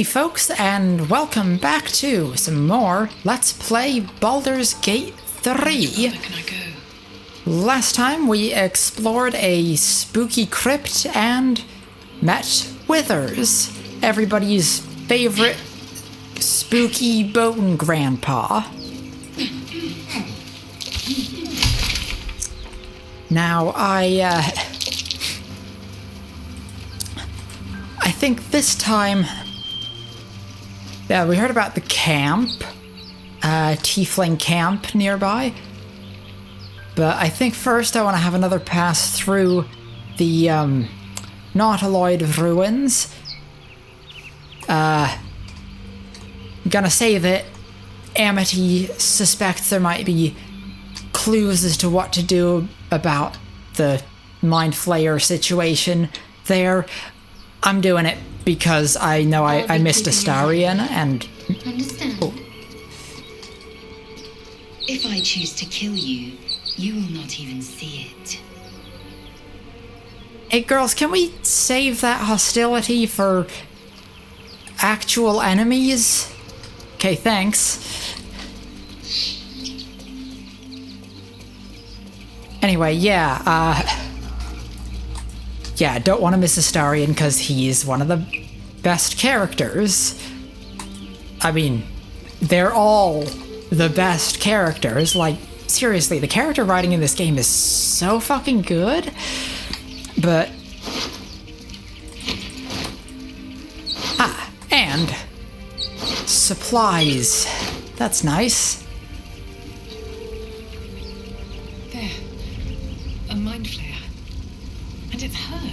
Hey folks, and welcome back to some more Let's Play Baldur's Gate 3. Where can I go? Last time we explored a spooky crypt and met Withers, everybody's favorite spooky bone grandpa. Now, I think this time... Yeah, we heard about the camp, Tiefling camp nearby. But I think first I want to have another pass through the, Nautiloid ruins. I'm gonna say that Amity suspects there might be clues as to what to do about the Mind Flayer situation there. I'm doing it because I know I missed Astarion and... Understand? Oh. If I choose to kill you, you will not even see it. Hey girls, can we save that hostility for actual enemies? Okay, thanks. Anyway, yeah, don't want to miss Astarion because he's one of the best characters. I mean, they're all the best characters. Like, seriously, the character writing in this game is so fucking good. But... and... supplies. That's nice. There. A mind flayer. And it's hurt.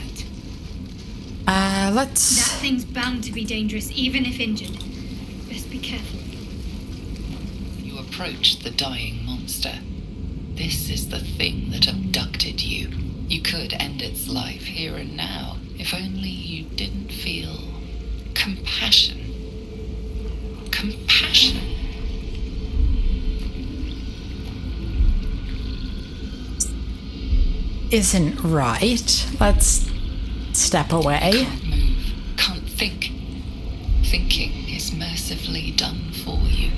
Let's... That thing's bound to be dangerous, even if injured. Best be careful. You approach the dying monster. This is the thing that abducted you. You could end its life here and now, if only you didn't feel compassion. Compassion. Isn't right. Let's step away. Can't move, can't think. Thinking is mercifully done for you.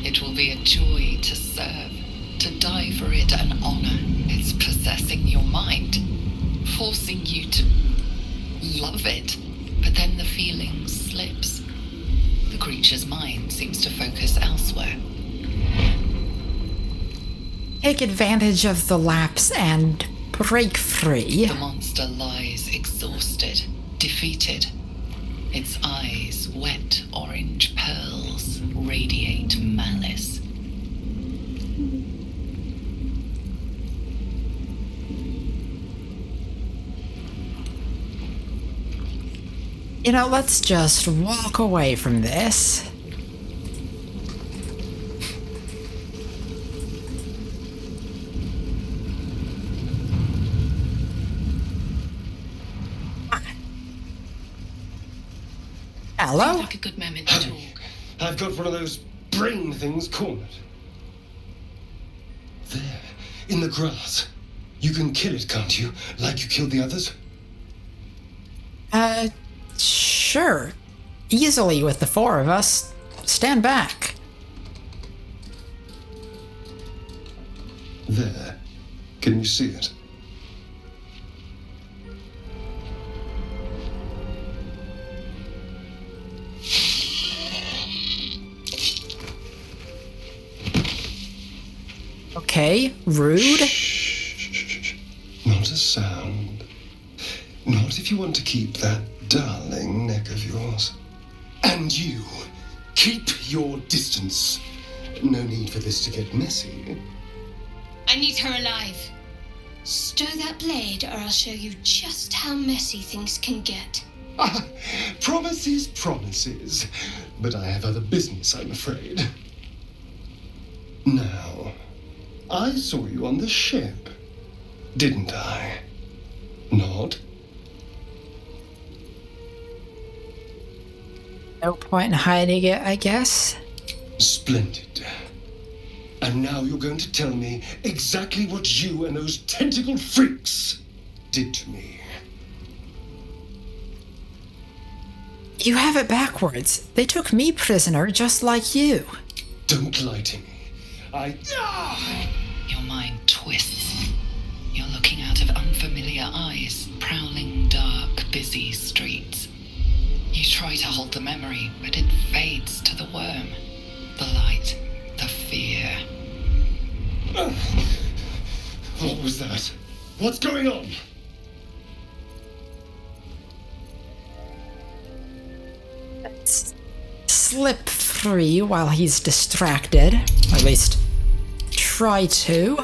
It will be a joy to serve, to die for it an honor. It's possessing your mind, forcing you to love it. But then the feeling slips. The creature's mind seems to focus elsewhere. Take advantage of the lapse and break free. The monster lies exhausted, defeated. Its eyes, wet orange pearls, radiate malice. You know, let's just walk away from this. Hello? Seems like a good moment to talk. I've got one of those brain things cornered. There, in the grass. You can kill it, can't you? Like you killed the others? Sure. Easily with the four of us. Stand back. There. Can you see it? Okay, rude. Shh. Not a sound. Not if you want to keep that darling neck of yours. And you, keep your distance. No need for this to get messy. I need her alive. Stow that blade, or I'll show you just how messy things can get. Promises, promises. But I have other business, I'm afraid. Now, I saw you on the ship, didn't I? Not? No point in hiding it, I guess. Splendid. And now you're going to tell me exactly what you and those tentacled freaks did to me. You have it backwards. They took me prisoner just like you. Don't lie to me. Your mind twists. You're looking out of unfamiliar eyes, prowling dark, busy streets. You try to hold the memory, but it fades to the worm. The light, the fear. What was that? What's going on? Let's slip free while he's distracted. Or at least try to.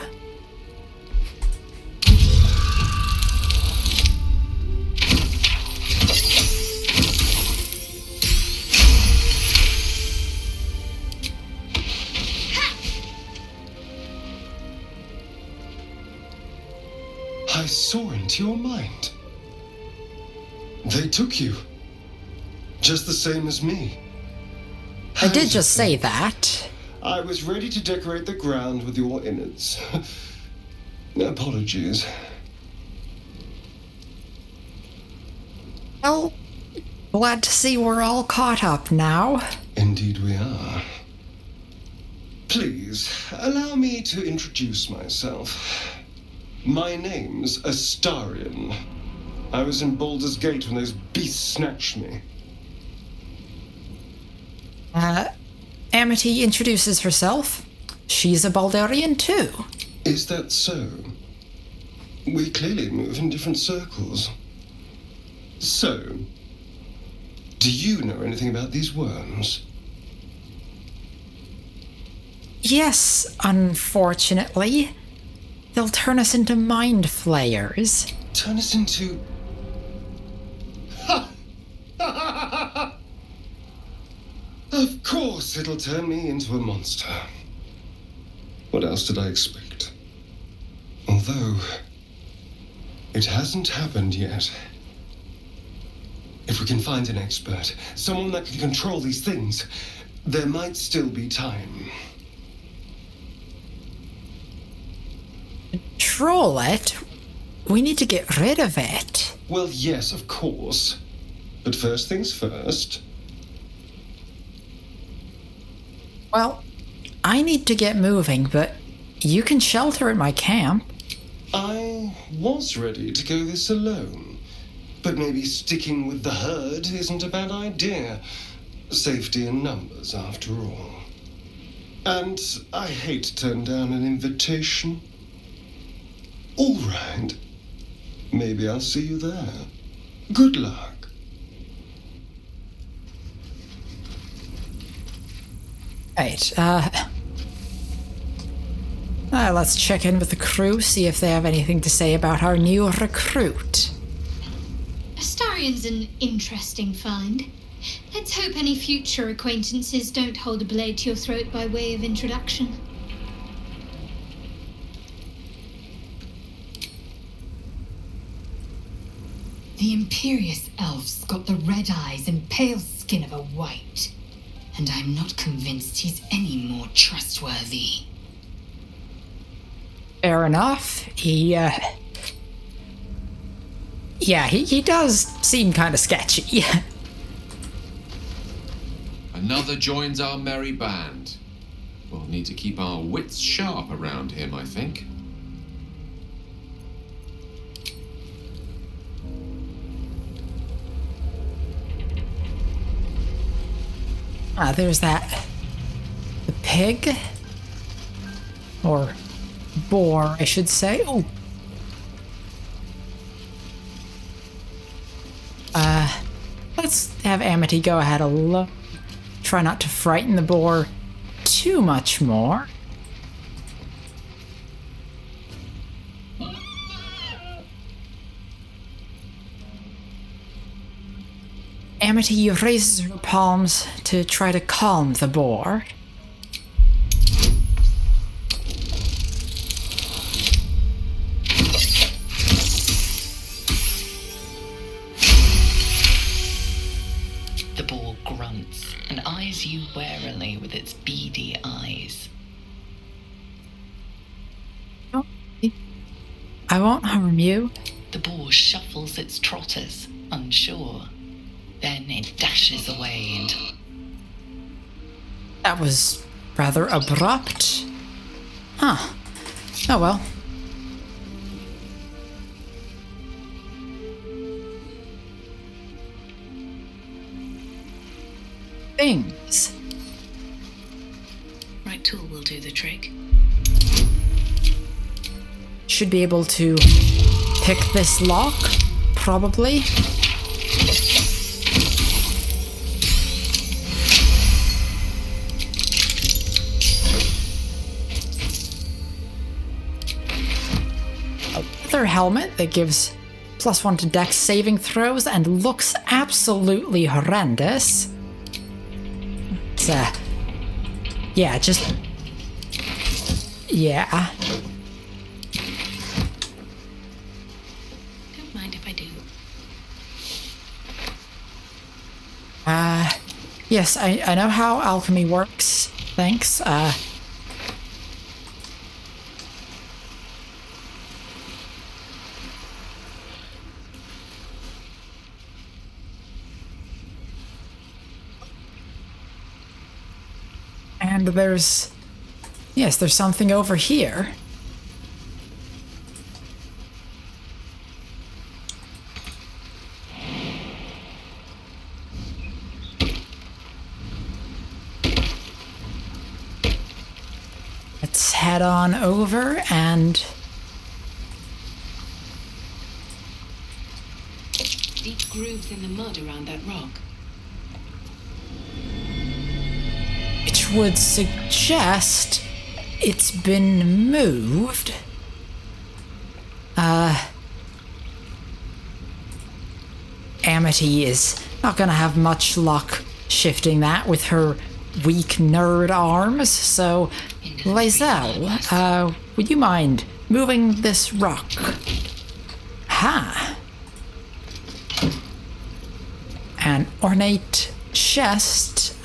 I saw into your mind. They took you. Just the same as me. I did just say that. I was ready to decorate the ground with your innards. Apologies. Well, glad to see we're all caught up now. Indeed we are. Please, allow me to introduce myself. My name's Astarion. I was in Baldur's Gate when those beasts snatched me. Amity introduces herself. She's a Baldurian too. Is that so? We clearly move in different circles. So, do you know anything about these worms? Yes, unfortunately. They'll turn us into mind flayers. Turn us into... Of course it'll turn me into a monster. What else did I expect? Although, it hasn't happened yet. If we can find an expert, someone that can control these things, there might still be time. Control it? We need to get rid of it. Well, yes, of course. But first things first. Well, I need to get moving, but you can shelter at my camp. I was ready to go this alone. But maybe sticking with the herd isn't a bad idea. Safety in numbers, after all. And I hate to turn down an invitation. All right. Maybe I'll see you there. Good luck. Right, let's check in with the crew, see if they have anything to say about our new recruit. Astarion's an interesting find. Let's hope any future acquaintances don't hold a blade to your throat by way of introduction. The imperious elf's got the red eyes and pale skin of a white. And I'm not convinced he's any more trustworthy. Fair enough. He does seem kind of sketchy. Another joins our merry band. We'll need to keep our wits sharp around him, I think. There's that. The pig? Or boar, I should say. Oh. Let's have Amity go ahead a look. Try not to frighten the boar too much more. Amity raises her palms to try to calm the boar. The boar grunts and eyes you warily with its beady eyes. I won't harm you. The boar shuffles its trotters, unsure. Then then it dashes away into... That was rather abrupt. Huh. Oh well. Things. Right tool will do the trick. Should be able to pick this lock, probably. Another helmet that gives +1 to dex saving throws and looks absolutely horrendous. It's, yeah, just... yeah. Don't mind if I do. Yes, I know how alchemy works. Thanks. And there's... yes, there's something over here. Let's head on over and... Deep grooves in the mud around that rock. which would suggest it's been moved. Amity is not gonna have much luck shifting that with her weak nerd arms, so Lae'zel, would you mind moving this rock? Ha! An ornate chest,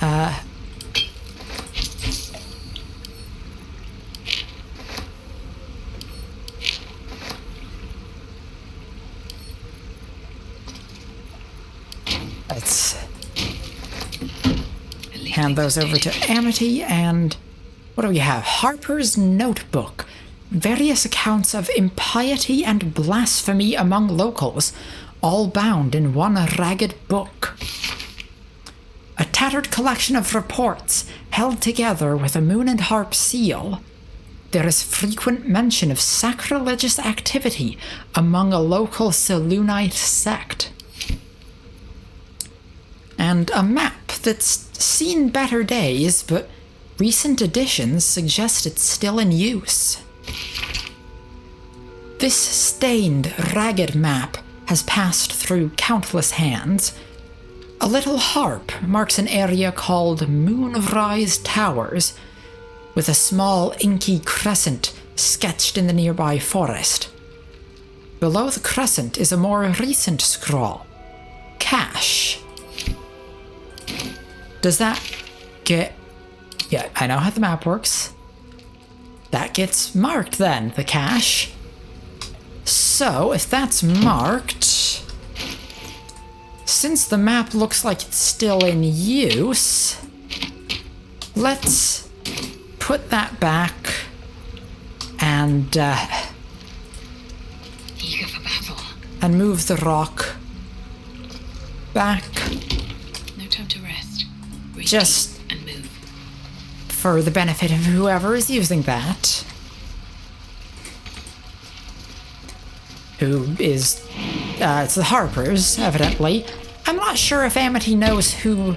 let's hand those over to Amity, and what do we have? Harper's Notebook. Various accounts of impiety and blasphemy among locals, all bound in one ragged book. A tattered collection of reports held together with a moon and harp seal. There is frequent mention of sacrilegious activity among a local Selûnite sect. And a map that's seen better days, but recent additions suggest it's still in use. This stained, ragged map has passed through countless hands. A little harp marks an area called Moonrise Towers, with a small inky crescent sketched in the nearby forest. Below the crescent is a more recent scrawl, Cache. Does that get... yeah, I know how the map works. That gets marked then, the cache. So, if that's marked... since the map looks like it's still in use... let's put that back and, Eager for battle. and move the rock back No time to rest. Breathe just deep and move. for the benefit of whoever is using that. Who is, it's the Harpers, evidently. I'm not sure if Amity knows who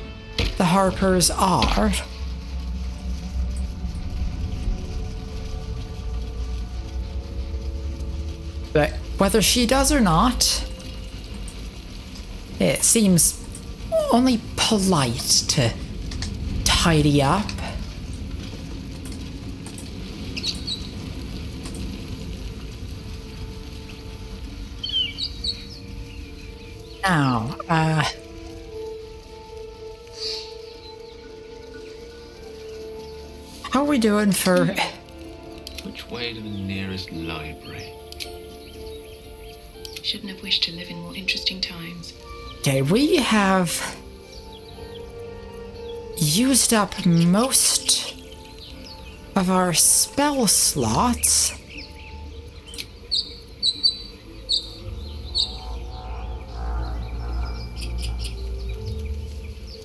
the Harpers are. But whether she does or not, it seems only polite to tidy up. Now, how are we doing for... Which way to the nearest library? Shouldn't have wished to live in more interesting times. Okay, we have used up most of our spell slots.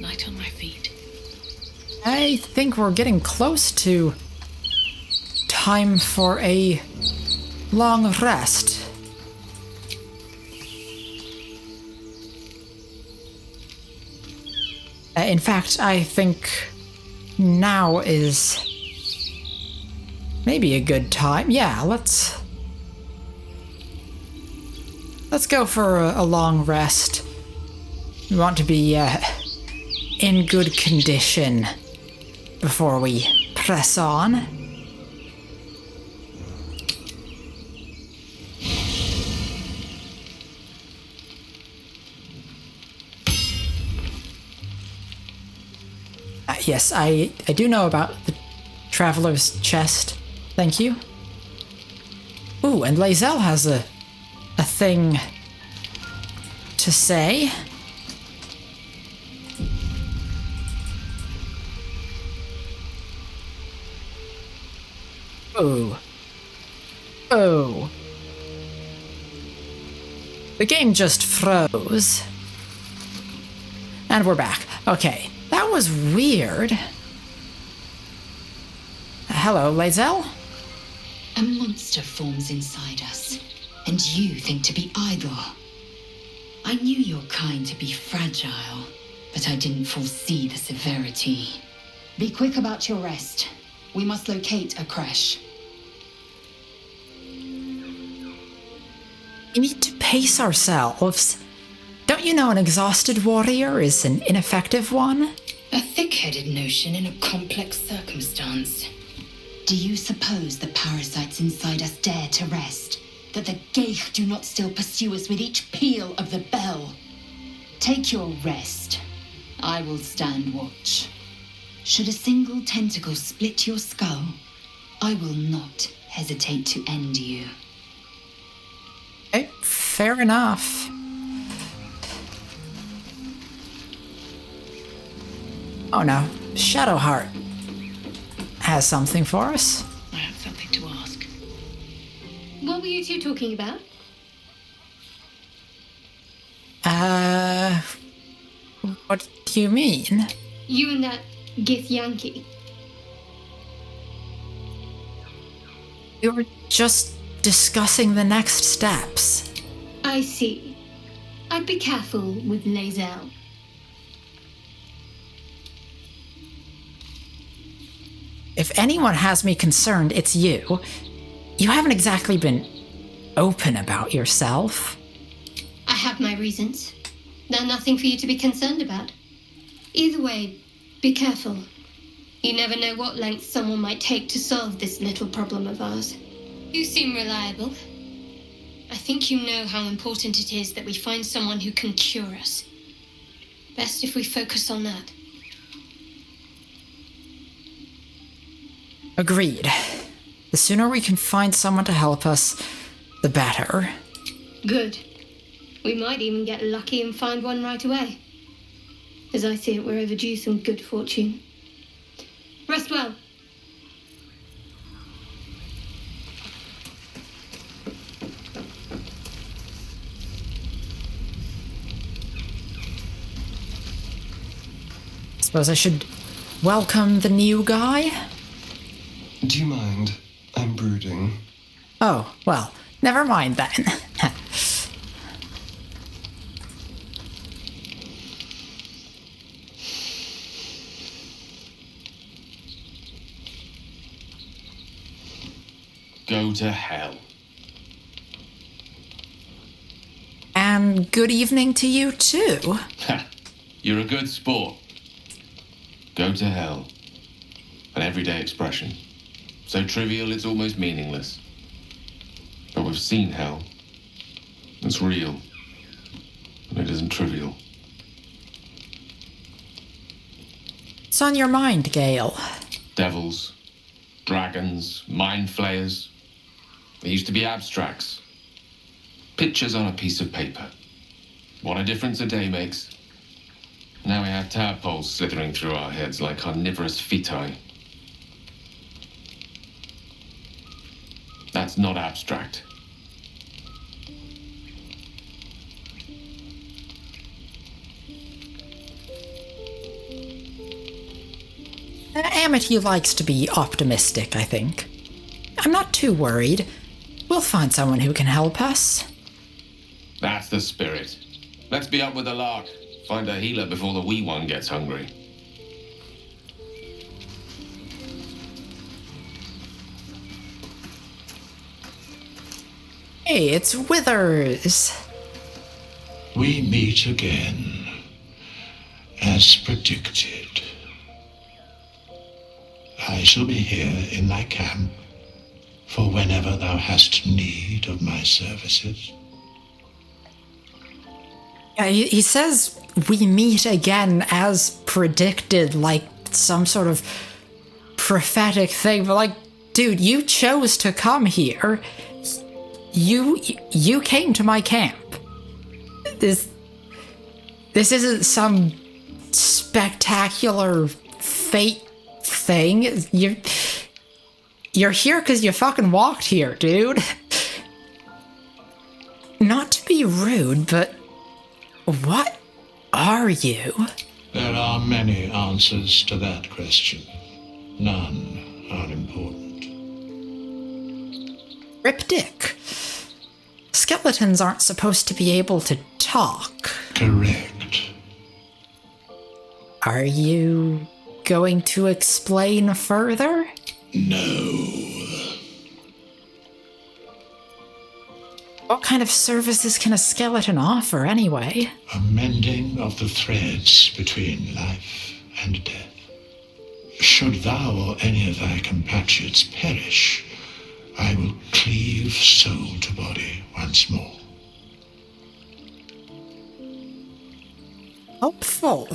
Light on my feet. I think we're getting close to time for a long rest. In fact, I think now is maybe a good time. Yeah, let's go for a long rest. We want to be in good condition before we press on. Yes, I do know about the Traveler's Chest. Thank you. Ooh, and Lae'zel has a thing to say. Ooh. Oh. The game just froze. And we're back. Okay. That was weird. Hello, Lae'zel? A monster forms inside us, and you think to be idle. I knew your kind to be fragile, but I didn't foresee the severity. Be quick about your rest. We must locate a crash. We need to pace ourselves. Don't you know an exhausted warrior is an ineffective one? A thick-headed notion in a complex circumstance. Do you suppose the parasites inside us dare to rest? That the Geich do not still pursue us with each peal of the bell? Take your rest. I will stand watch. Should a single tentacle split your skull, I will not hesitate to end you. Okay, fair enough. Oh no, Shadowheart has something for us. I have something to ask. What were you two talking about? What do you mean? You and that Githyanki. We were just discussing the next steps. I see. I'd be careful with Lae'zel. If anyone has me concerned, it's you. You haven't exactly been open about yourself. I have my reasons. They're nothing for you to be concerned about. Either way, be careful. You never know what lengths someone might take to solve this little problem of ours. You seem reliable. I think you know how important it is that we find someone who can cure us. Best if we focus on that. Agreed. The sooner we can find someone to help us, the better. Good. We might even get lucky and find one right away. As I see it, we're overdue some good fortune. Rest well. Suppose I should welcome the new guy? Do you mind? I'm brooding. Oh, well, never mind then. Go to hell. And good evening to you too. Ha! You're a good sport. Go to hell. An everyday expression. So trivial it's almost meaningless. But we've seen hell. It's real. And it isn't trivial. What's on your mind, Gale? Devils, dragons, mind flayers. They used to be abstracts. Pictures on a piece of paper. What a difference a day makes. Now we have tadpoles slithering through our heads like carnivorous feti. That's not abstract. Amity likes to be optimistic, I think. I'm not too worried. We'll find someone who can help us. That's the spirit. Let's be up with the lark. Find a healer before the wee one gets hungry. Hey, it's Withers. We meet again, as predicted. I shall be here in thy camp for whenever thou hast need of my services. Yeah, he says we meet again as predicted, like some sort of prophetic thing, but like, dude, you chose to come here. You came to my camp. This isn't some spectacular fate thing. You're here because you fucking walked here, dude. Not to be rude, but what are you? There are many answers to that question. None are important. Cryptic. Skeletons aren't supposed to be able to talk. Correct. Are you going to explain further? No. What kind of services can a skeleton offer, anyway? A mending of the threads between life and death. Should thou or any of thy compatriots perish, I will cleave soul to body once more. Hopeful.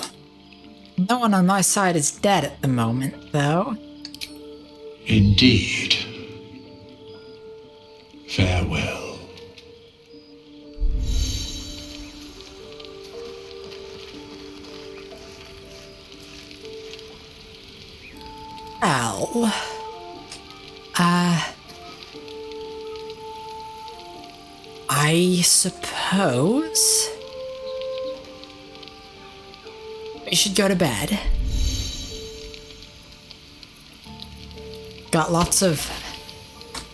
No one on my side is dead at the moment, though. Indeed. Farewell. Well, I suppose we should go to bed. Got lots of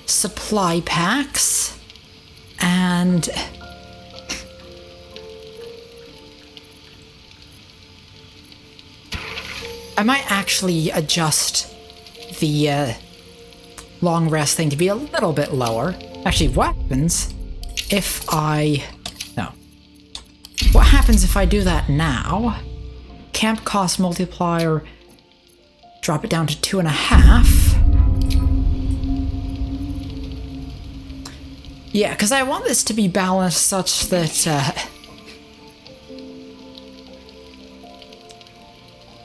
supply packs, and I might actually adjust the long rest thing to be a little bit lower. Actually, what happens if I... No. What happens if I do that now? Camp cost multiplier, drop it down to 2.5. Yeah, because I want this to be balanced such that,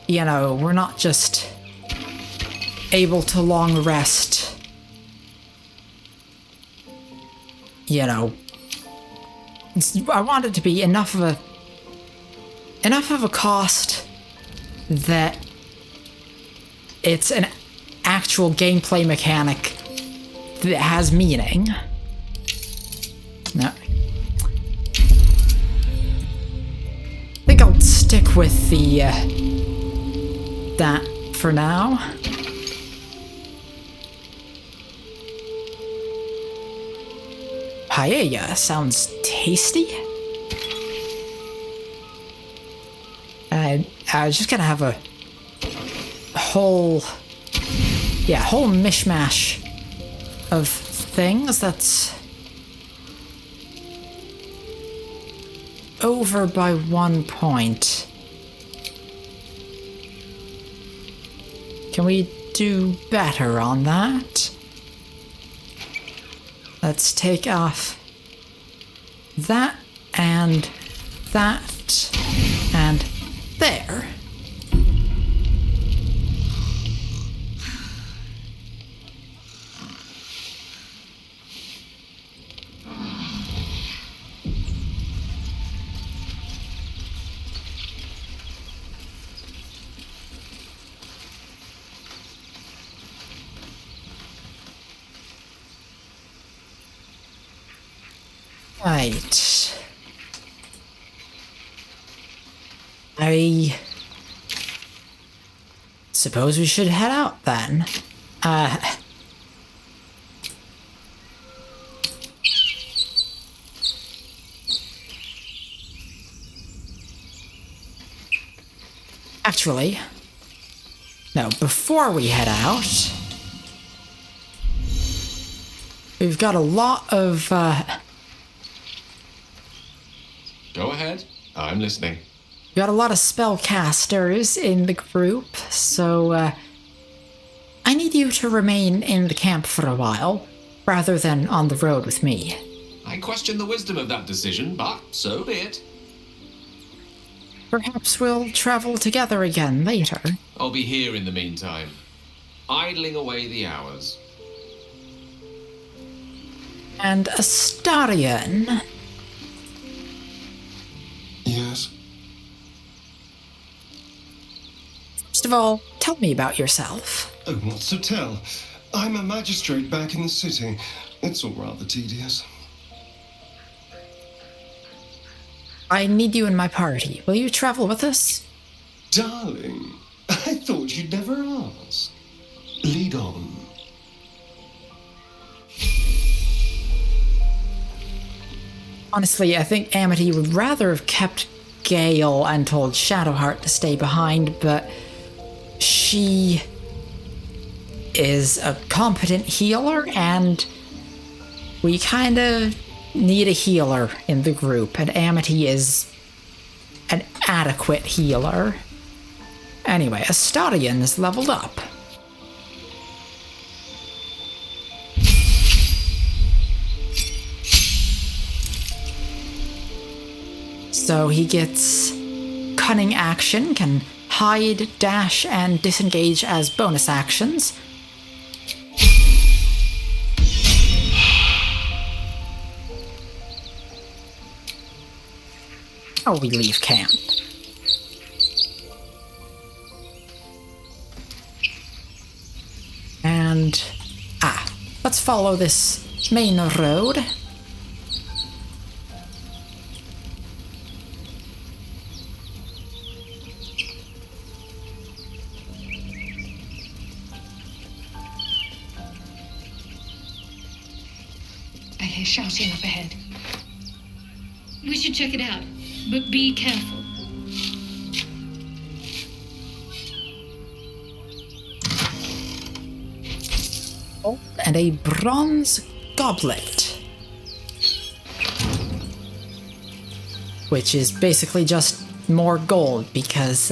you know, we're not just able to long rest, you know. I want it to be enough of a cost that it's an actual gameplay mechanic that has meaning. No. I think I'll stick with the that for now. Paella sounds tasty. I was just gonna have a whole mishmash of things that's over by 1 point. Can we do better on that? Let's take off that and that and there. Right. I suppose we should head out then. Actually, no, before we head out, we've got a lot of, Go ahead. I'm listening. we got a lot of spellcasters in the group, so, I need you to remain in the camp for a while, rather than on the road with me. I question the wisdom of that decision, but so be it. Perhaps we'll travel together again later. I'll be here in the meantime, idling away the hours. And Astarion, Yes? first of all, tell me about yourself. Oh, what's to tell? I'm a magistrate back in the city. It's all rather tedious. I need you in my party. Will you travel with us? Darling, I thought you'd never ask. Lead on. Honestly, I think Amity would rather have kept Gale and told Shadowheart to stay behind, but she is a competent healer, and we kind of need a healer in the group, and Amity is an adequate healer. Anyway, Astarion is leveled up. So he gets Cunning Action, can hide, dash, and disengage as bonus actions. Or we leave camp. And, let's follow this main road. I hear shouting up ahead. We should check it out, but be careful. Oh, and a bronze goblet. Which is basically just more gold because,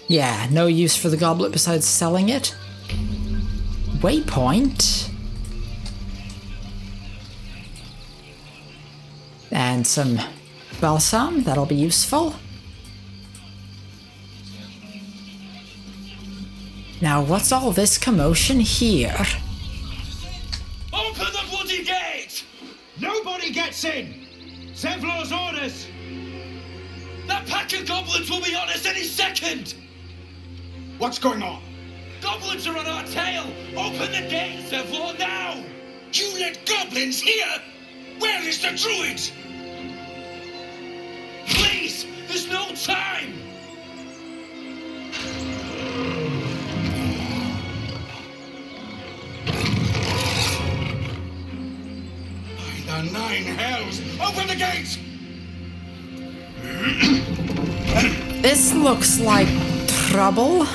yeah, no use for the goblet besides selling it. Waypoint. And some balsam, that'll be useful. Now, what's all this commotion here? Open the bloody gate! Nobody gets in! Zevlor's orders! That pack of goblins will be on us any second! What's going on? Goblins are on our tail! Open the gate, Zevlor, now! You let goblins here? Where is the druid? Please! There's no time! By the nine hells! Open the gates! This looks like trouble.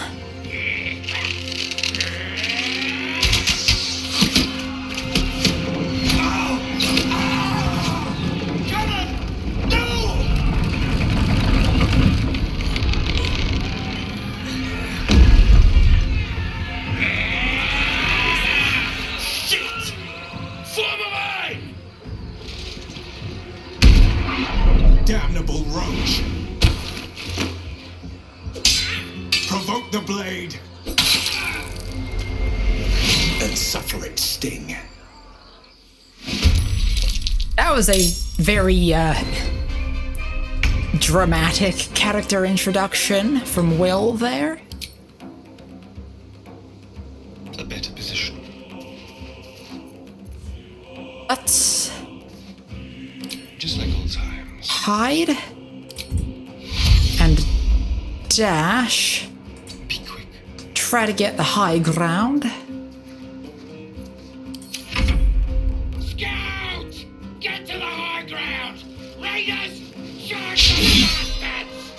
Damnable roach! Provoke the blade and suffer its sting. That was a very, dramatic character introduction from Will there. A better position. let's Just like old times. hide and dash. Be quick. Try to get the high ground. Scout! Get to the high ground! Raiders! Charge the bastards!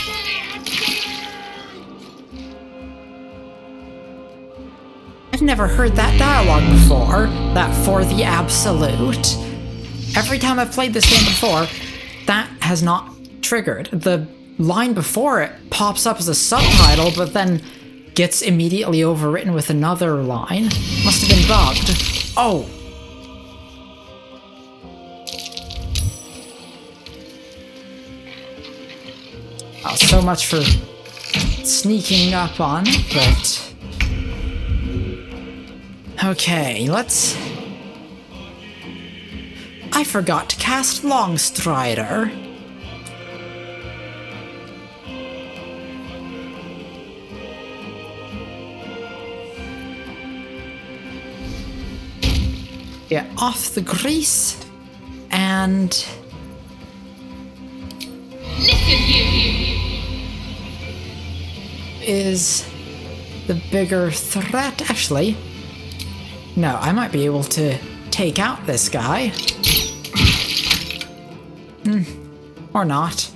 For the absolute! I've never heard that dialogue before, that for the absolute. Every time I've played this game before, that has not triggered. The line before it pops up as a subtitle, but then gets immediately overwritten with another line. Must have been bugged. Oh! Oh, so much for sneaking up on, but... Okay, let's... I forgot to cast Longstrider. Get off the grease, and... Listen here! Is the bigger threat, actually. No, I might be able to take out this guy. Or not.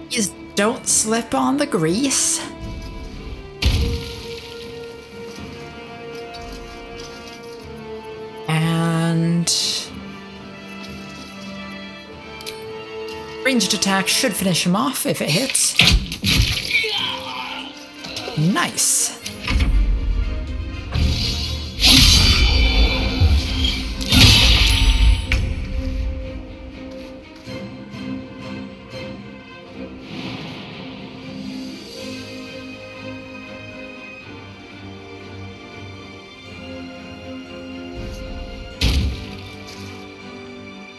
Just don't slip on the grease. And... ranged attack should finish him off if it hits. Nice.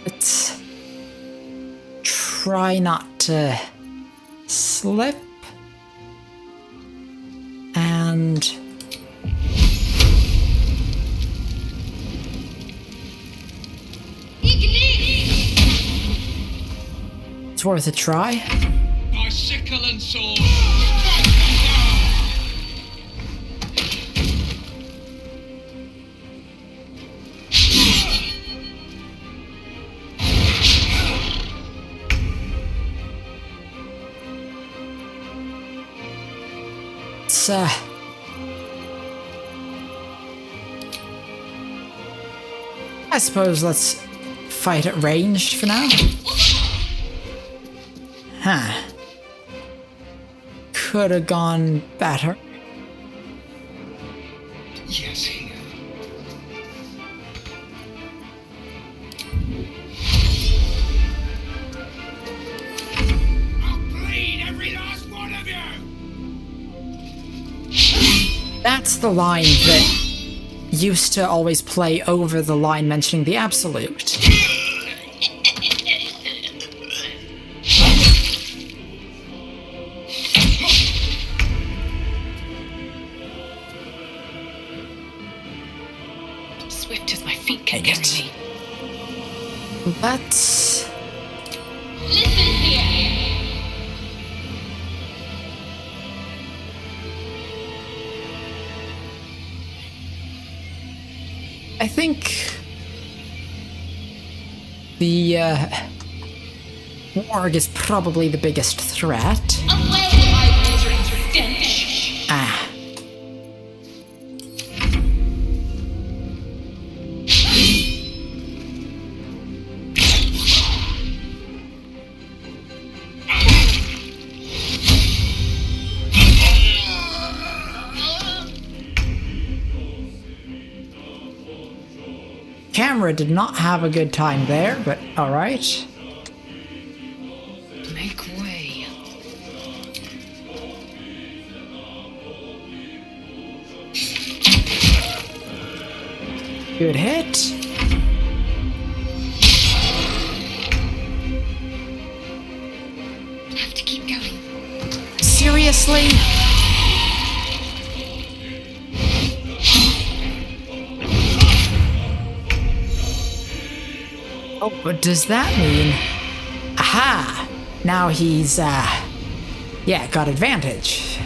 Let's try not to slip. And it's worth a try. My sickle and sword! It's I suppose let's fight at ranged for now. Huh. Could have gone better. Yes, here. I'll bleed every last one of you! That's the line that used to always play over the line mentioning the absolute. Swift as my feet can Dang carry it. me. Let's... Listen here! I think the warg is probably the biggest threat. Away, my withering stench! Ah. Camera did not have a good time there, but alright. Make way. Good hit. Have to keep going. Seriously? Oh, what does that mean? Aha! Now he's, yeah, got advantage.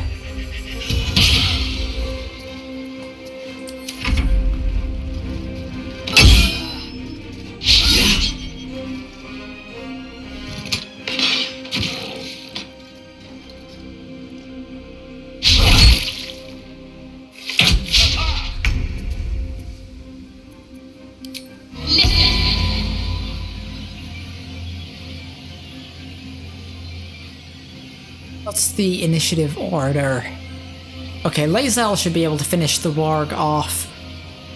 What's the initiative order? Okay, Lae'zel should be able to finish the warg off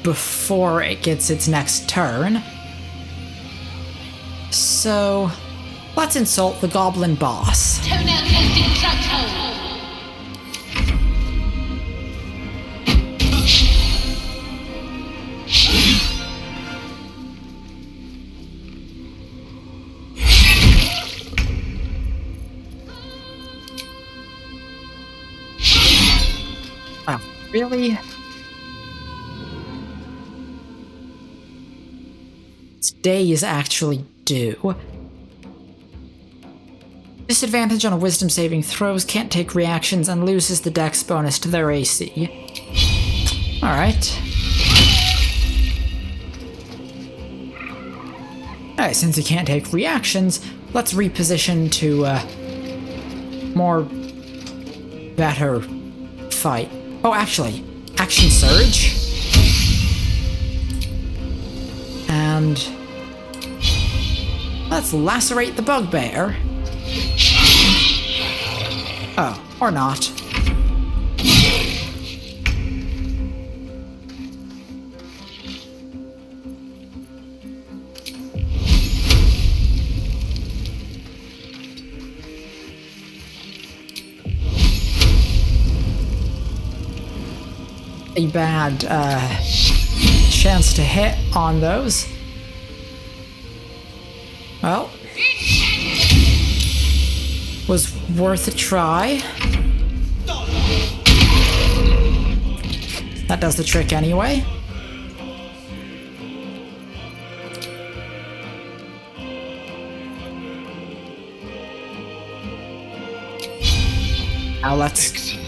before it gets its next turn. So, let's insult the goblin boss. Wow, really? Days actually do. Disadvantage on wisdom saving throws, can't take reactions, and loses the dex bonus to their AC. Alright. Alright, since he can't take reactions, let's reposition to more better fight. Oh, actually, action surge. And let's lacerate the bugbear. Oh, or not. A bad chance to hit on those. Well, was worth a try. That does the trick anyway. Now let's... Excellent.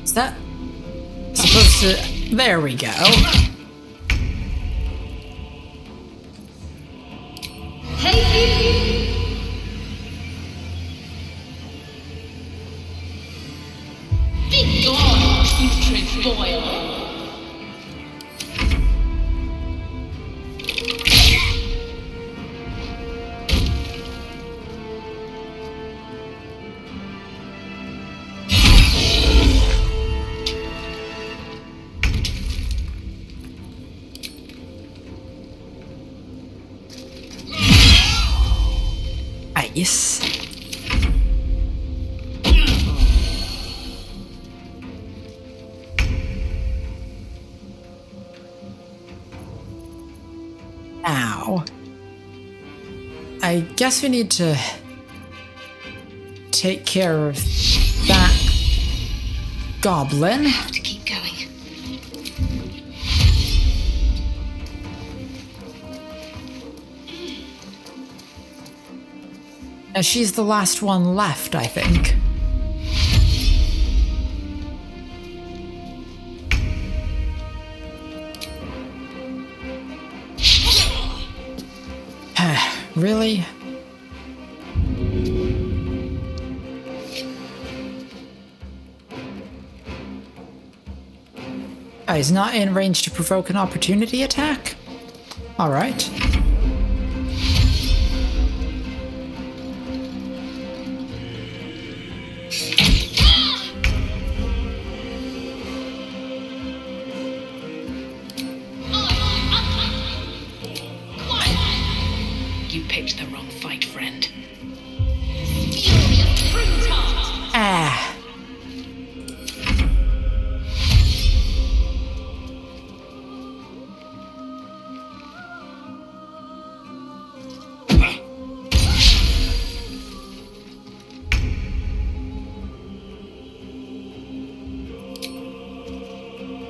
Is that supposed to... There we go. Be gone, putrid boil. Nice. Now, I guess we need to take care of that goblin. Have to keep going. Now she's the last one left, I think. Really? Oh, he's not in range to provoke an opportunity attack? Alright. fight, friend. Ah.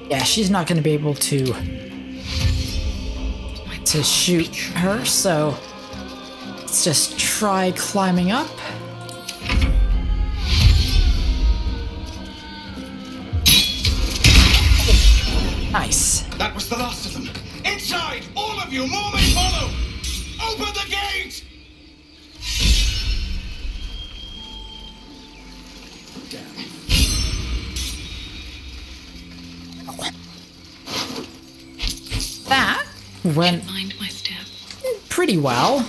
Yeah, she's not going to be able to shoot her, so let's just try climbing up. Nice. That was the last of them. Inside! All of you! More may follow! Open the gate! That went Mind my step. pretty well.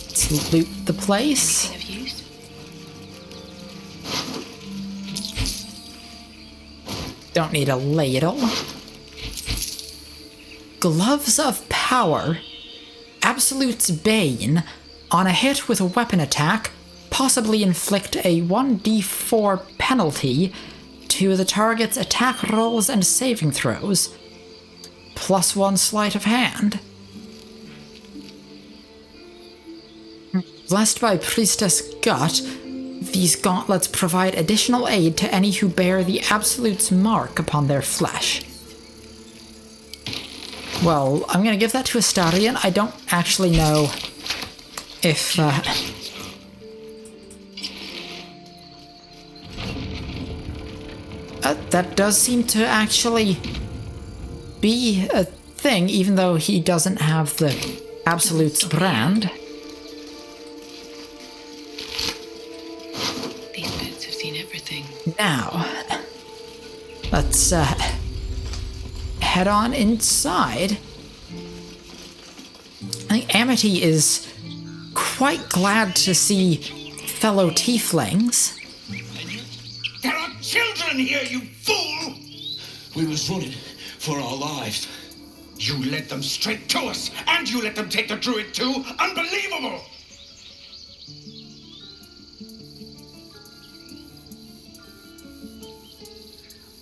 Let's loot the place. Of use. Don't need a ladle. Gloves of Power. Absolute's Bane. On a hit with a weapon attack, possibly inflict a 1d4 penalty to the target's attack rolls and saving throws. +1 sleight of hand. Blessed by Priestess Gut, these gauntlets provide additional aid to any who bear the Absolute's mark upon their flesh. Well, I'm gonna give that to Astarion. I don't actually know if, that does seem to actually be a thing, even though he doesn't have the Absolute's brand. These boots have seen everything. Now, let's head on inside. I think Amity is quite glad to see fellow tieflings. There are children here, you fool! We was running for our lives. You led them straight to us, and you let them take the druid too? Unbelievable!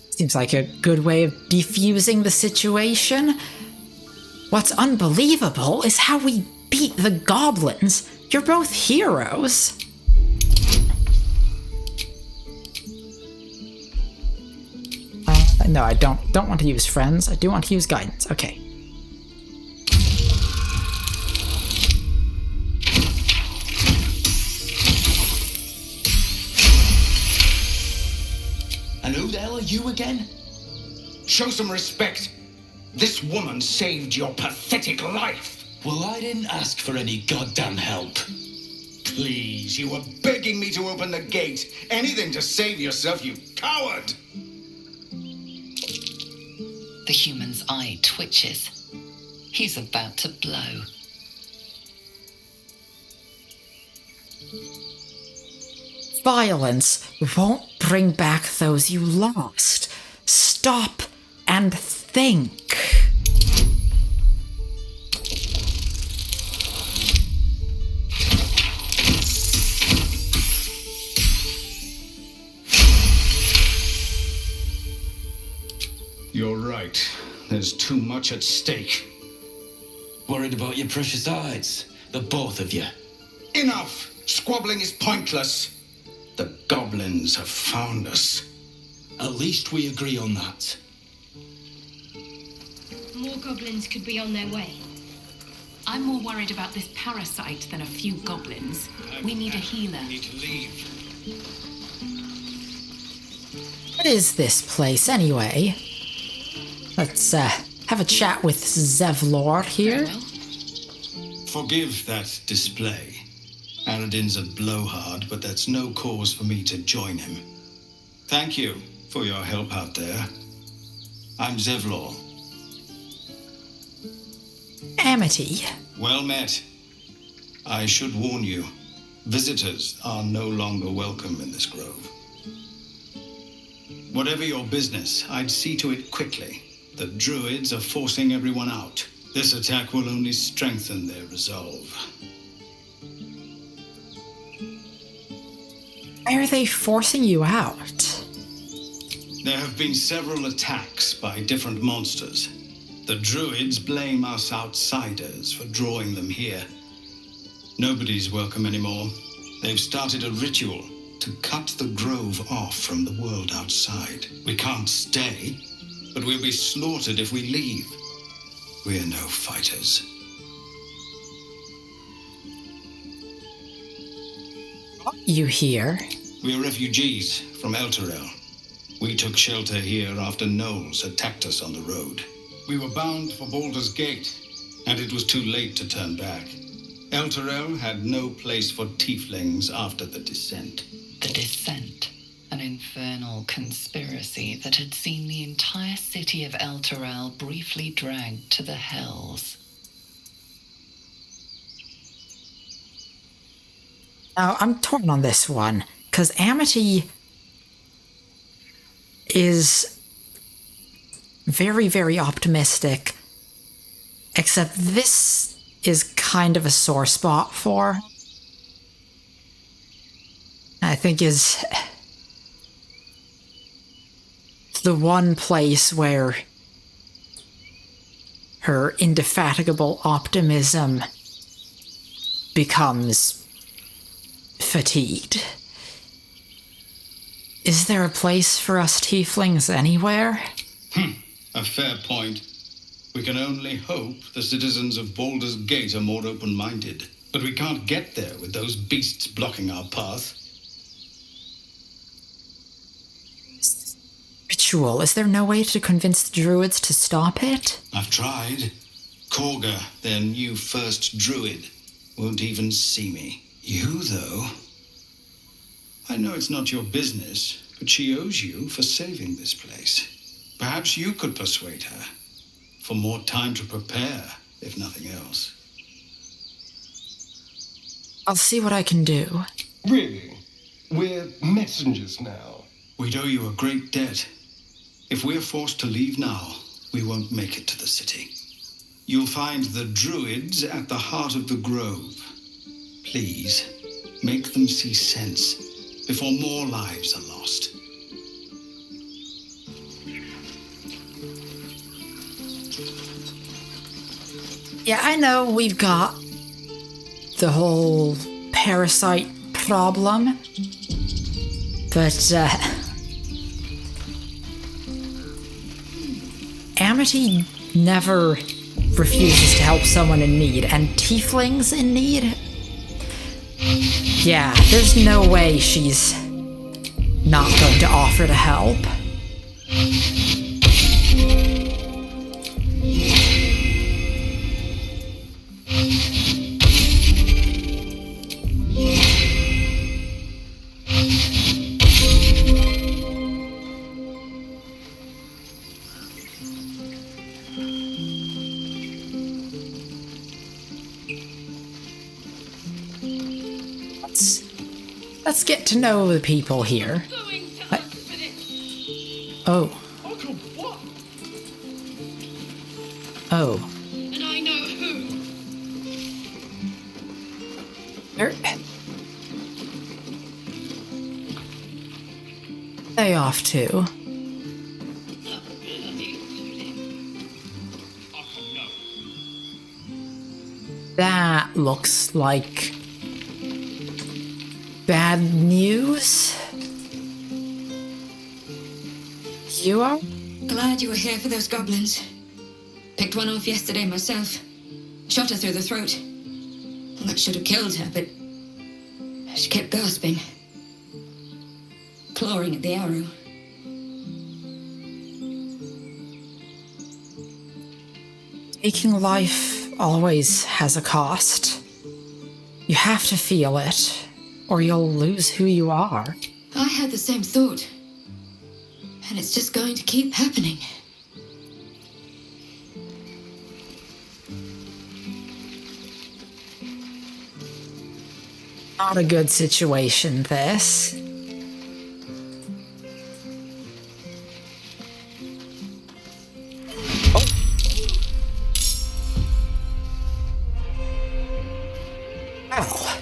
Seems like a good way of defusing the situation. What's unbelievable is how we beat the goblins. You're both heroes. No, I don't want to use friends. I do want to use guidance. Okay. And who the hell are you again? Show some respect. This woman saved your pathetic life. Well, I didn't ask for any goddamn help. Please, you were begging me to open the gate. Anything to save yourself, you coward! The human's eye twitches. He's about to blow. Violence won't bring back those you lost. Stop and think. You're right. There's too much at stake. Worried about your precious eyes, the both of you. Enough! Squabbling is pointless. The goblins have found us. At least we agree on that. More goblins could be on their way. I'm more worried about this parasite than a few goblins. We need a healer. We need to leave. What is this place, anyway? Let's, have a chat with Zevlor here. Forgive that display. Aradin's a blowhard, but that's no cause for me to join him. Thank you for your help out there. I'm Zevlor. Amity. Well met. I should warn you, Visitors are no longer welcome in this grove. Whatever your business, I'd see to it quickly. The druids are forcing everyone out. This attack will only strengthen their resolve. Why are they forcing you out? There have been several attacks by different monsters. The druids blame us outsiders for drawing them here. Nobody's welcome anymore. They've started a ritual to cut the grove off from the world outside. We can't stay, but we'll be slaughtered if we leave. We're no fighters. You here? We're refugees from Elturel. We took shelter here after gnolls attacked us on the road. We were bound for Baldur's Gate, and it was too late to turn back. Elturel had no place for tieflings after the descent. The Descent, an infernal conspiracy that had seen the entire city of Elturel briefly dragged to the hells. Now, I'm torn on this one, because Amity is very, very optimistic, except this is kind of a sore spot for her. I think is the one place where her indefatigable optimism becomes fatigued. Is there a place for us tieflings anywhere? A fair point. We can only hope the citizens of Baldur's Gate are more open-minded. But we can't get there with those beasts blocking our path. Ritual. Is there no way to convince the druids to stop it? I've tried. Korga, their new first druid, won't even see me. You, though... I know it's not your business, but she owes you for saving this place. Perhaps you could persuade her. For more time to prepare, if nothing else. I'll see what I can do. Really? We're messengers now. We'd owe you a great debt. If we're forced to leave now, we won't make it to the city. You'll find the druids at the heart of the grove. Please, make them see sense before more lives are lost. Yeah, I know we've got the whole parasite problem, but Amity never refuses to help someone in need, and tieflings in need? Yeah, there's no way she's not going to offer to help. Let's get to know the people here. Oh. Oh. And I know who. They off too. That looks like bad news. You are? Glad you were here for those goblins. Picked one off yesterday myself. Shot her through the throat. That should have killed her, but she kept gasping. Clawing at the arrow. Taking life always has a cost. You have to feel it, or you'll lose who you are. I had the same thought. And it's just going to keep happening. Not a good situation, this. Oh.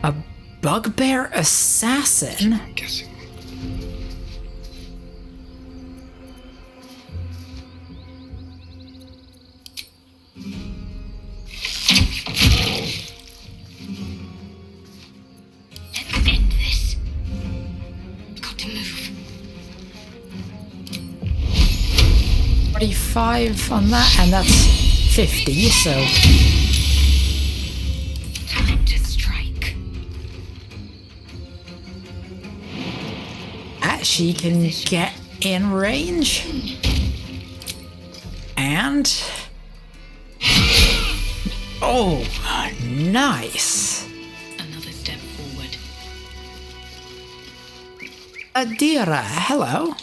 A bugbear assassin? I'm guessing. Let's end this. Got to move. 45 on that, and that's 50, so... Time to strike. She can get in range. And... Oh, nice. Another step forward. Adira, hello.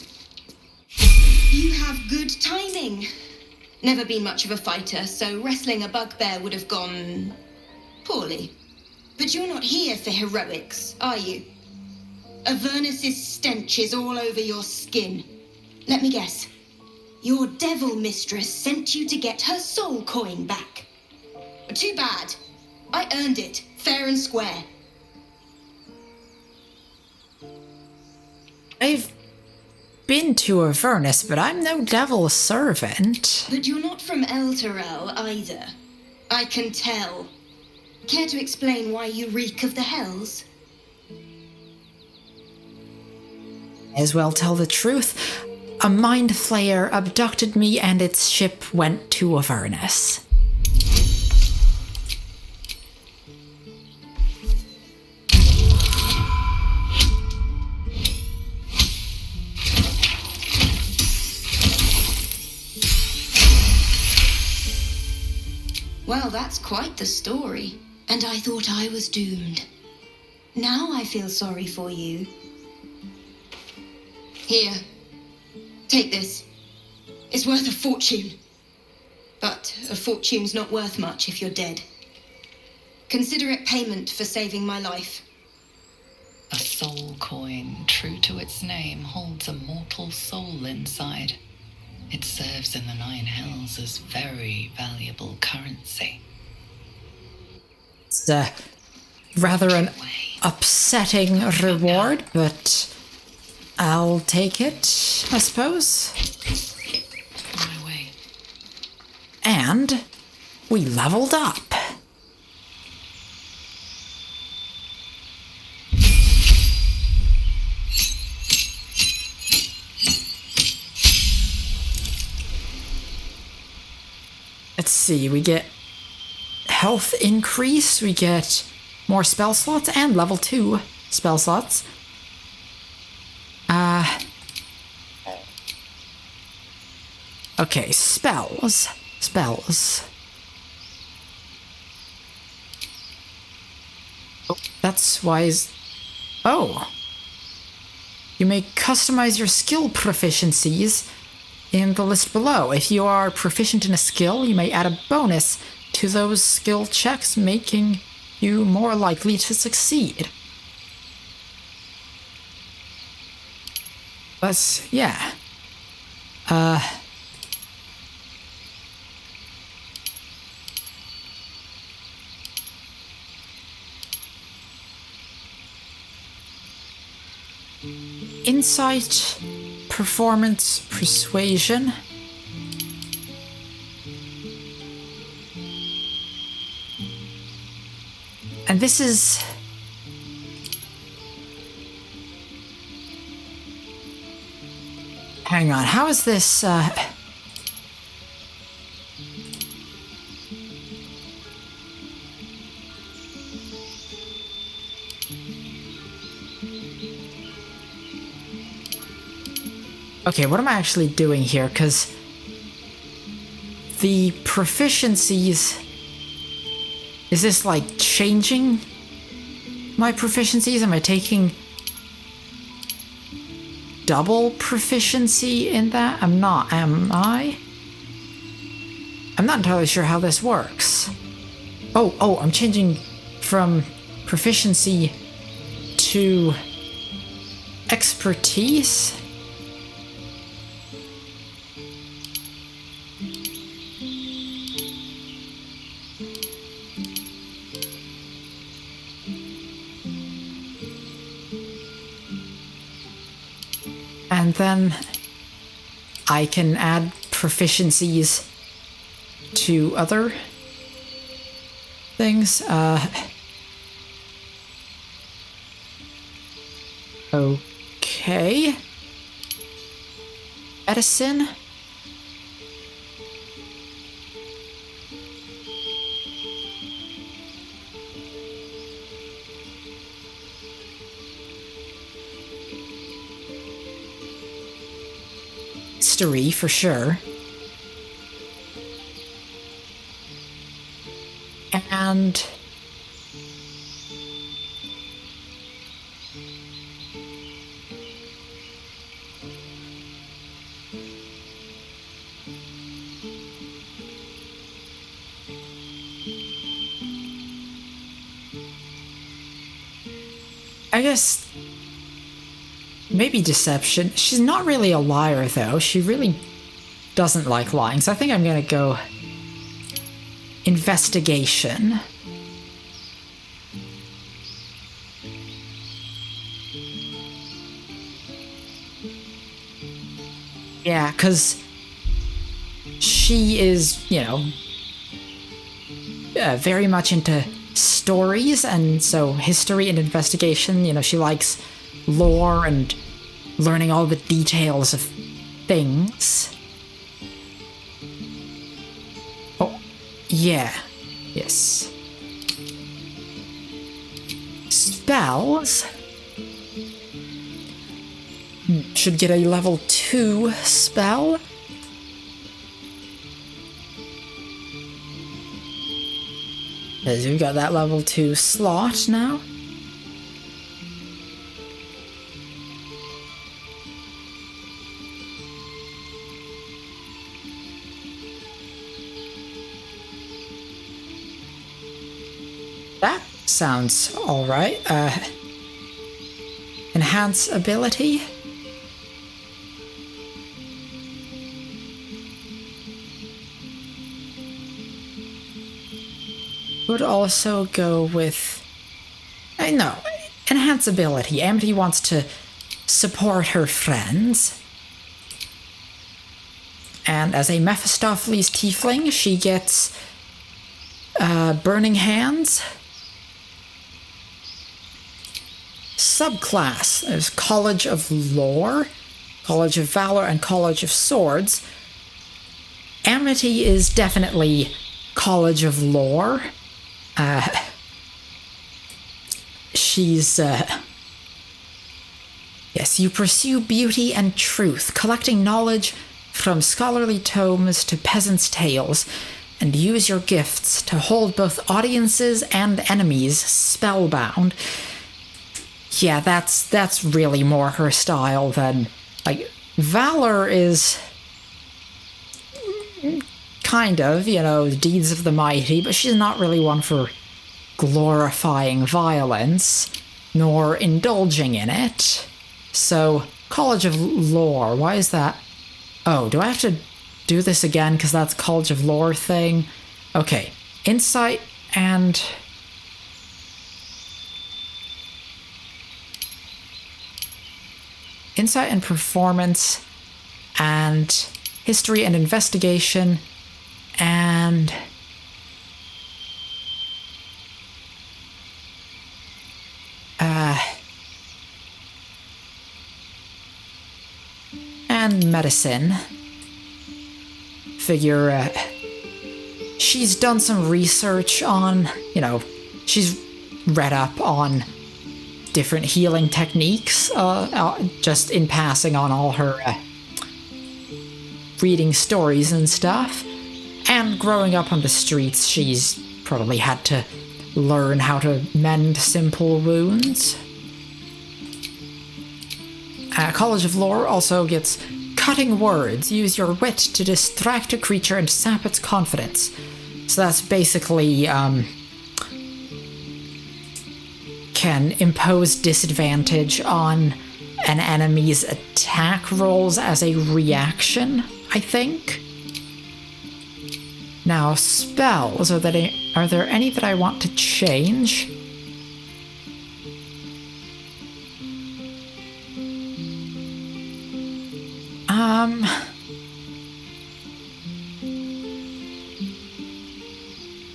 You have good timing. Never been much of a fighter, so wrestling a bugbear would have gone poorly. But you're not here for heroics, are you? Avernus's stench is all over your skin. Let me guess. Your devil mistress sent you to get her soul coin back. Too bad. I earned it, fair and square. I've been to Avernus, but I'm no devil servant. But you're not from Elturel either. I can tell. Care to explain why you reek of the hells? As well tell the truth. A mind flayer abducted me and its ship went to Avernus. Well, that's quite the story. And I thought I was doomed. Now I feel sorry for you. Here. Take this. It's worth a fortune. But a fortune's not worth much if you're dead. Consider it payment for saving my life. A soul coin, true to its name, holds a mortal soul inside. It serves in the Nine Hells as very valuable currency. It's rather an upsetting reward, but I'll take it, I suppose. On my way. And we leveled up. Let's see, we get health increase, we get more spell slots, and level 2 spell slots. Okay, spells. Oh, that's wise. Oh. You may customize your skill proficiencies in the list below. If you are proficient in a skill, you may add a bonus to those skill checks, making you more likely to succeed. But, yeah. Insight, performance, persuasion. And this is... Hang on, how is this, Okay, what am I actually doing here? Because the proficiencies... Is this, like, changing my proficiencies? Am I taking double proficiency in that? I'm not, am I? I'm not entirely sure how this works. Oh, I'm changing from proficiency to expertise. And then I can add proficiencies to other things. Okay. Medicine. History, for sure. And I guess maybe deception. She's not really a liar, though. She really doesn't like lying, so I think I'm gonna go investigation. Yeah, because she is, you know, very much into stories, and so history and investigation, you know, she likes lore and learning all the details of things. Oh, yeah. Yes. Spells. Should get a level 2 spell. As we've got that level 2 slot now. That sounds alright. Enhance ability. Would also go with... no, enhance ability. Amity wants to support her friends. And as a Mephistopheles tiefling, she gets Burning Hands. Subclass. There's College of Lore, College of Valor, and College of Swords. Amity is definitely College of Lore. She's, yes, you pursue beauty and truth, collecting knowledge from scholarly tomes to peasants' tales, and use your gifts to hold both audiences and enemies spellbound. Yeah, that's really more her style than, like, Valor is kind of, you know, deeds of the mighty, but she's not really one for glorifying violence, nor indulging in it. So, College of Lore, why is that? Oh, do I have to do this again because that's College of Lore thing? Okay, Insight and... Insight and Performance, and History and Investigation, and... and Medicine. Figure, she's done some research on, you know, she's read up on different healing techniques, just in passing on all her reading stories and stuff. And growing up on the streets, she's probably had to learn how to mend simple wounds. College of Lore also gets cutting words. Use your wit to distract a creature and sap its confidence. So that's basically, can impose disadvantage on an enemy's attack rolls as a reaction, I think. Now, spells, are there any that I want to change?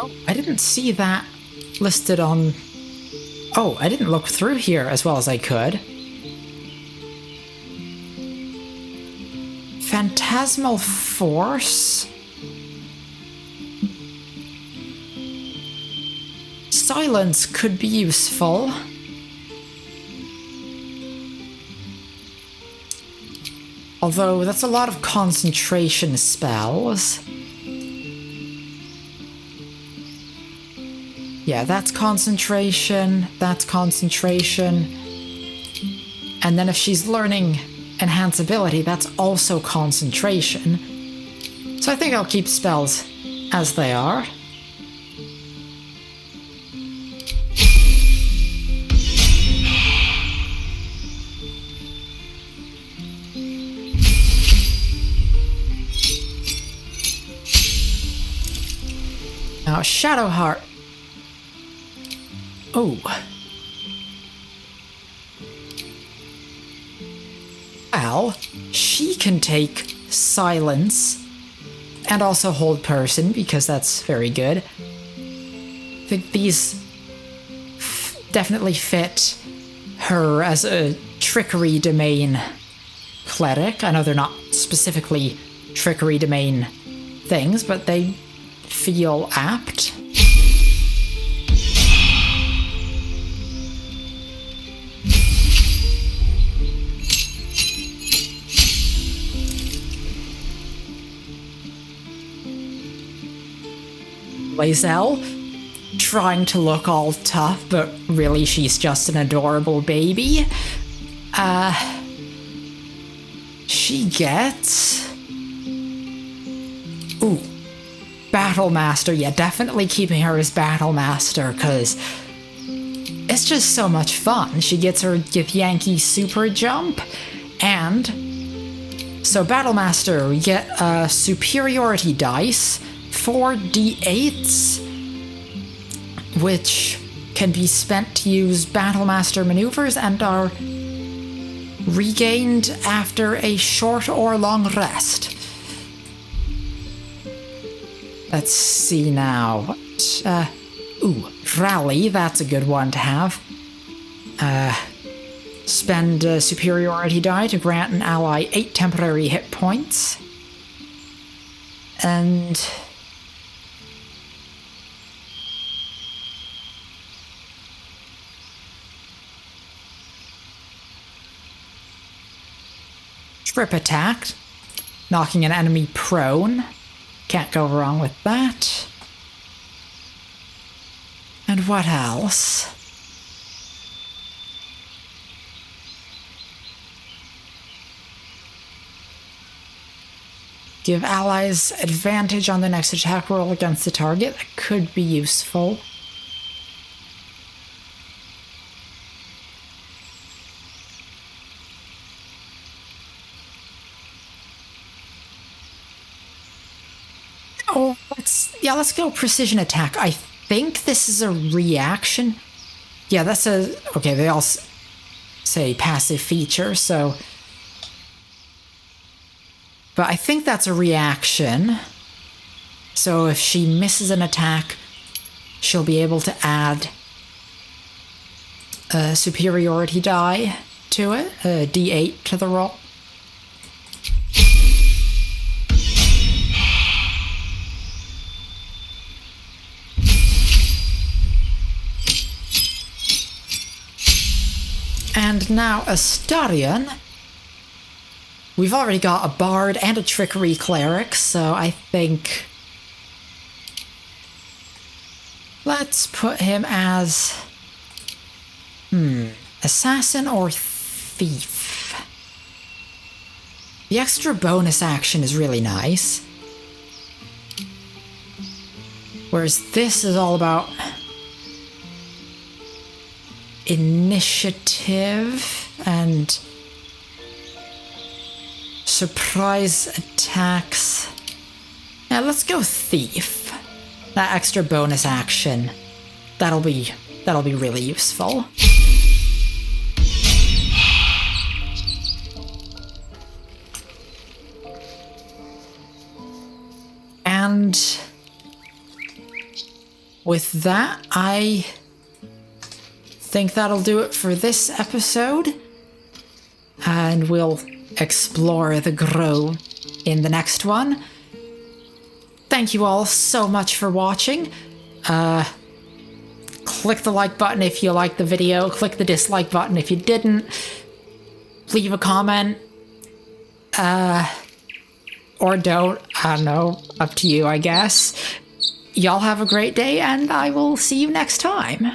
Oh, I didn't see that listed on... Oh, I didn't look through here as well as I could. Phantasmal Force? Silence could be useful. Although that's a lot of concentration spells. Yeah, that's concentration, that's concentration. And then if she's learning Enhance Ability, that's also concentration. So I think I'll keep spells as they are. Now, Shadowheart. Oh. Well, she can take Silence and also Hold Person, because that's very good. I think these definitely fit her as a Trickery Domain cleric. I know they're not specifically Trickery Domain things, but they feel apt. Lae'zel, trying to look all tough, but really she's just an adorable baby. She gets... Ooh. Battlemaster. Yeah, definitely keeping her as Battlemaster, because it's just so much fun. She gets her Githyanki Super Jump, and... So Battlemaster, we get a Superiority Dice, 4d8s, which can be spent to use Battlemaster maneuvers and are regained after a short or long rest. Let's see now. Ooh, Rally, that's a good one to have. Spend a Superiority die to grant an ally 8 temporary hit points. And... Trip attack, knocking an enemy prone. Can't go wrong with that. And what else? Give allies advantage on the next attack roll against the target. That could be useful. Oh, let's go precision attack. I think this is a reaction. Yeah, that's a... Okay, they all say passive feature, so... But I think that's a reaction. So if she misses an attack, she'll be able to add a superiority die to it, a d8 to the roll. And now Astarion. We've already got a bard and a trickery cleric, so I think... Let's put him as... Assassin or thief? The extra bonus action is really nice. Whereas this is all about... initiative and surprise attacks. Yeah, let's go thief. That extra bonus action. That'll be really useful. And with that, I think that'll do it for this episode. And we'll explore the Grove in the next one. Thank you all so much for watching. Click the like button if you liked the video. Click the dislike button if you didn't. Leave a comment. Or don't. I don't know. Up to you, I guess. Y'all have a great day, and I will see you next time.